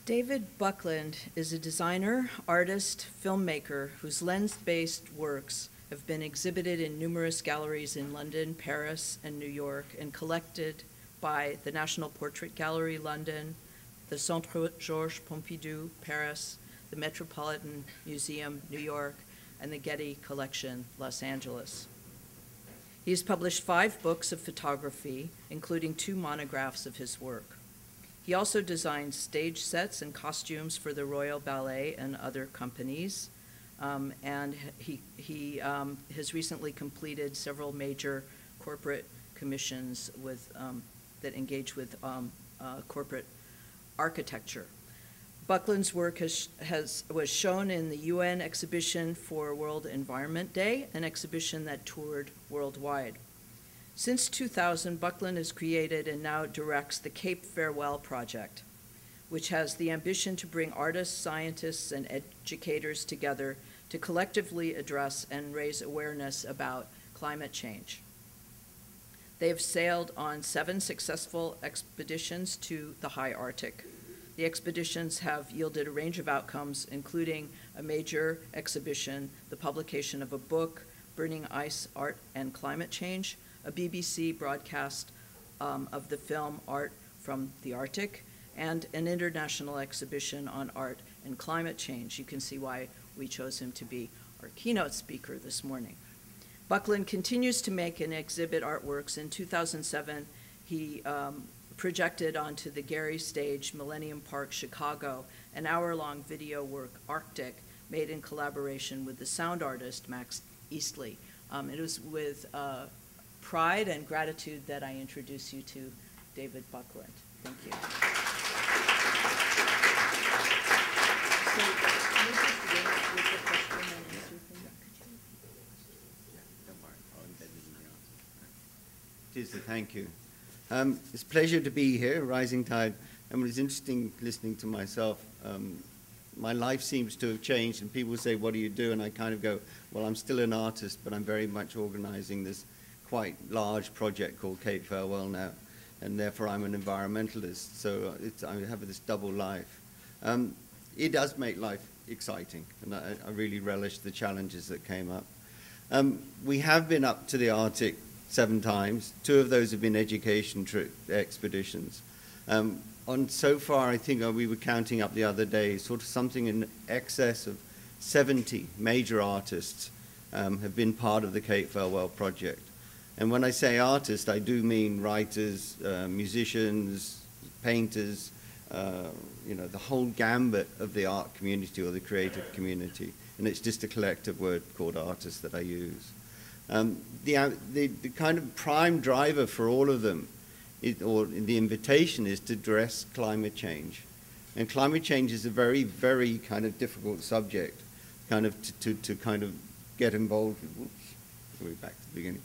David Buckland is a designer, artist, filmmaker whose lens-based works have been exhibited in numerous galleries in London, Paris, and New York, and collected by the National Portrait Gallery, London, the Centre Georges Pompidou, Paris, the Metropolitan Museum, New York, and the Getty Collection, Los Angeles. He has published 5 books of photography, including 2 monographs of his work. He also designed stage sets and costumes for the Royal Ballet and other companies, and he has recently completed several major corporate commissions that engage with corporate architecture. Buckland's work was shown in the UN exhibition for World Environment Day, an exhibition that toured worldwide. Since 2000, Buckland has created and now directs the Cape Farewell Project, which has the ambition to bring artists, scientists, and educators together to collectively address and raise awareness about climate change. They have sailed on 7 successful expeditions to the high Arctic. The expeditions have yielded a range of outcomes, including a major exhibition, the publication of a book, Burning Ice, Art and Climate Change, a BBC broadcast of the film Art from the Arctic, and an international exhibition on art and climate change. You can see why we chose him to be our keynote speaker this morning. Buckland continues to make and exhibit artworks. In 2007, he projected onto the Gehry stage, Millennium Park, Chicago, an hour-long video work, Arctic, made in collaboration with the sound artist, Max Eastley. It was with pride and gratitude that I introduce you to David Buckland. Thank you. So, can you just begin with the question and answer thing? Don't worry, I'll embed it in the answer. Tis, thank you. It's a pleasure to be here, Rising Tide. And it was interesting listening to myself. My life seems to have changed, and people say, what do you do? And I kind of go, well, I'm still an artist, but I'm very much organizing this quite large project called Cape Farewell now, and therefore I'm an environmentalist, so I have this double life. It does make life exciting, and I really relish the challenges that came up. We have been up to the Arctic 7 times. 2 of those have been education expeditions. So far, I think we were counting up the other day, sort of something in excess of 70 major artists have been part of the Cape Farewell project. And when I say artists, I do mean writers, musicians, painters, the whole gambit of the art community or the creative community. And it's just a collective word called artists that I use. The kind of prime driver for all of them, or the invitation, is to address climate change. And climate change is a very, very kind of difficult subject, kind of to kind of get involved with. Whoops, we're back to the beginning.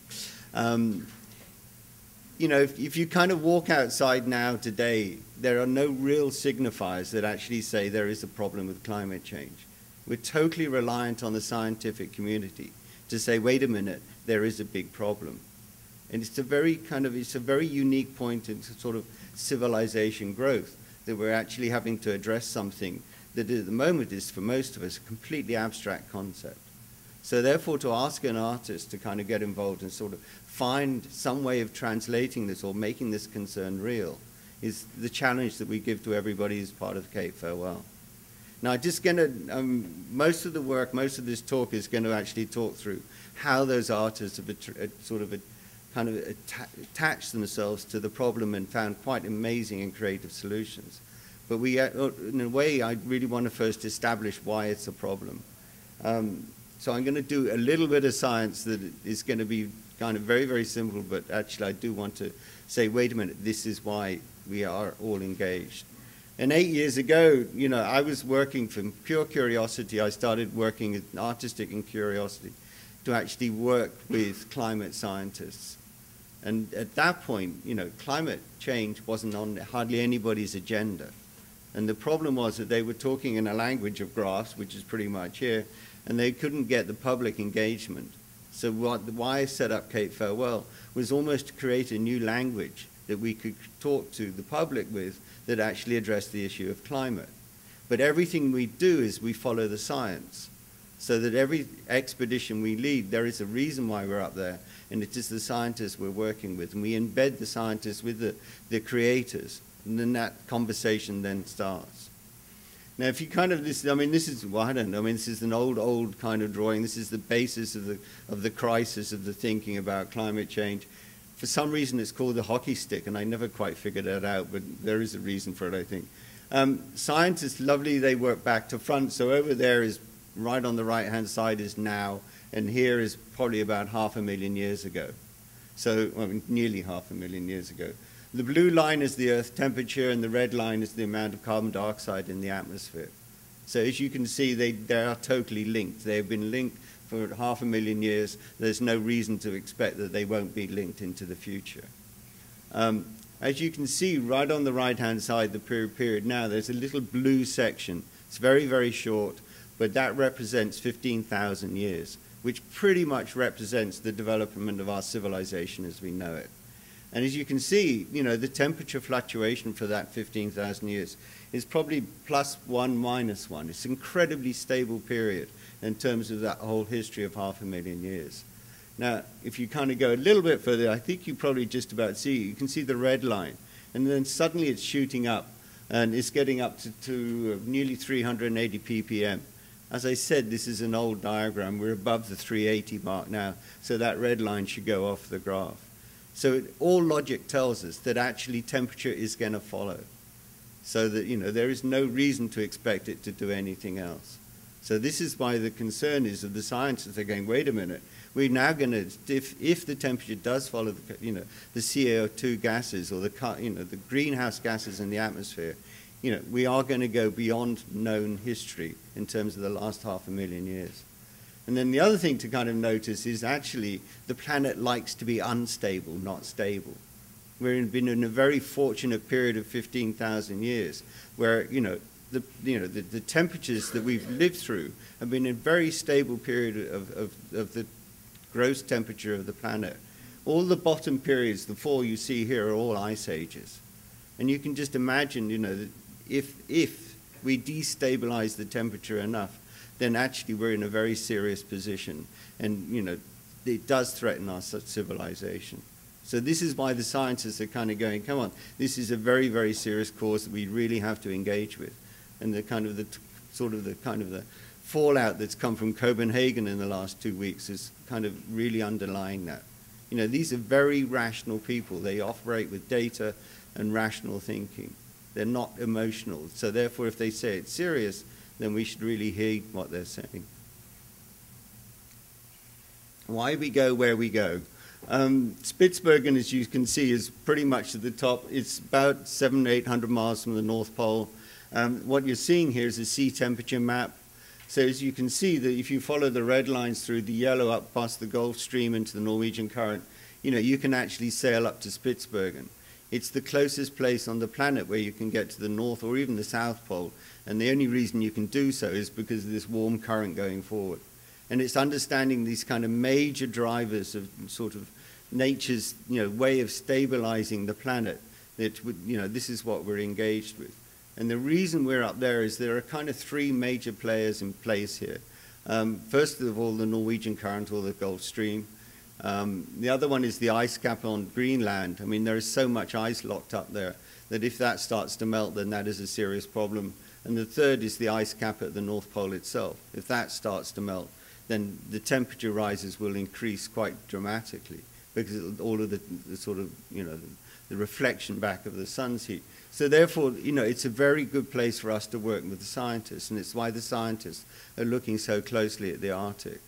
If you kind of walk outside now today, there are no real signifiers that actually say there is a problem with climate change. We're totally reliant on the scientific community to say, wait a minute, there is a big problem. And it's a very unique point in sort of civilization growth that we're actually having to address something that at the moment is, for most of us, a completely abstract concept. So therefore, to ask an artist to kind of get involved and sort of find some way of translating this or making this concern real is the challenge that we give to everybody as part of Cape Farewell. Now, just going to, most of the work, most of this talk is going to actually talk through how those artists have attached themselves to the problem and found quite amazing and creative solutions. But we, in a way, I really want to first establish why it's a problem. So I'm going to do a little bit of science that is going to be kind of very, very simple, but actually I do want to say, wait a minute, this is why we are all engaged. And 8 years ago, I was working from pure curiosity. I started working as artistic in curiosity to actually work with climate scientists. And at that point, climate change wasn't on hardly anybody's agenda. And the problem was that they were talking in a language of graphs, which is pretty much here, and they couldn't get the public engagement. So why I set up Cape Farewell was almost to create a new language that we could talk to the public with that actually addressed the issue of climate. But everything we do is we follow the science. So that every expedition we lead, there is a reason why we're up there, and it is the scientists we're working with. And we embed the scientists with the creators, and then that conversation then starts. Now, if you kind of, this is, well, I don't know, this is an old kind of drawing. This is the basis of the crisis of the thinking about climate change. For some reason, it's called the hockey stick, and I never quite figured that out, but there is a reason for it, I think. Scientists, lovely, they work back to front. So over there is, right on the right-hand side is now, and here is probably about 500,000 years ago. So, nearly 500,000 years ago. The blue line is the Earth temperature, and the red line is the amount of carbon dioxide in the atmosphere. So as you can see, they are totally linked. They have been linked for 500,000 years. There's no reason to expect that they won't be linked into the future. As you can see, right on the right-hand side, the period now, there's a little blue section. It's very, very short, but that represents 15,000 years, which pretty much represents the development of our civilization as we know it. And as you can see, the temperature fluctuation for that 15,000 years is probably +1, -1. It's an incredibly stable period in terms of that whole history of 500,000 years. Now, if you kind of go a little bit further, I think you probably just about see, you can see the red line. And then suddenly it's shooting up, and it's getting up to nearly 380 ppm. As I said, this is an old diagram. We're above the 380 mark now, so that red line should go off the graph. So all logic tells us that actually temperature is going to follow. So that, there is no reason to expect it to do anything else. So this is why the concern is of the scientists. They're going, wait a minute, we're now going to, if the temperature does follow the CO2 gases or the greenhouse gases in the atmosphere, we are going to go beyond known history in terms of the last 500,000 years. And then the other thing to kind of notice is actually the planet likes to be unstable, not stable. We've been in a very fortunate period of 15,000 years where, the temperatures that we've lived through have been a very stable period of the gross temperature of the planet. All the bottom periods, the 4 you see here, are all ice ages. And you can just imagine, that if we destabilize the temperature enough, then actually we're in a very serious position. And, it does threaten our civilization. So this is why the scientists are kind of going, come on, this is a very, very serious cause that we really have to engage with. And the fallout that's come from Copenhagen in the last 2 weeks is kind of really underlying that. These are very rational people. They operate with data and rational thinking. They're not emotional. So therefore, if they say it's serious, then we should really heed what they're saying. Why we go where we go. Spitsbergen, as you can see, is pretty much at the top. It's about 700 to 800 miles from the North Pole. What you're seeing here is a sea temperature map. So as you can see, that if you follow the red lines through the yellow up past the Gulf Stream into the Norwegian current, you can actually sail up to Spitsbergen. It's the closest place on the planet where you can get to the North or even the South Pole. And the only reason you can do so is because of this warm current going forward. And it's understanding these kind of major drivers of sort of nature's way of stabilizing the planet that would, this is what we're engaged with. And the reason we're up there is there are kind of 3 major players in place here. First of all, the Norwegian current or the Gulf Stream. The other one is the ice cap on Greenland. There is so much ice locked up there that if that starts to melt, then that is a serious problem. And the third is the ice cap at the North Pole itself. If that starts to melt, then the temperature rises will increase quite dramatically because all of the sort of, the reflection back of the sun's heat. So therefore, it's a very good place for us to work with the scientists, and it's why the scientists are looking so closely at the Arctic.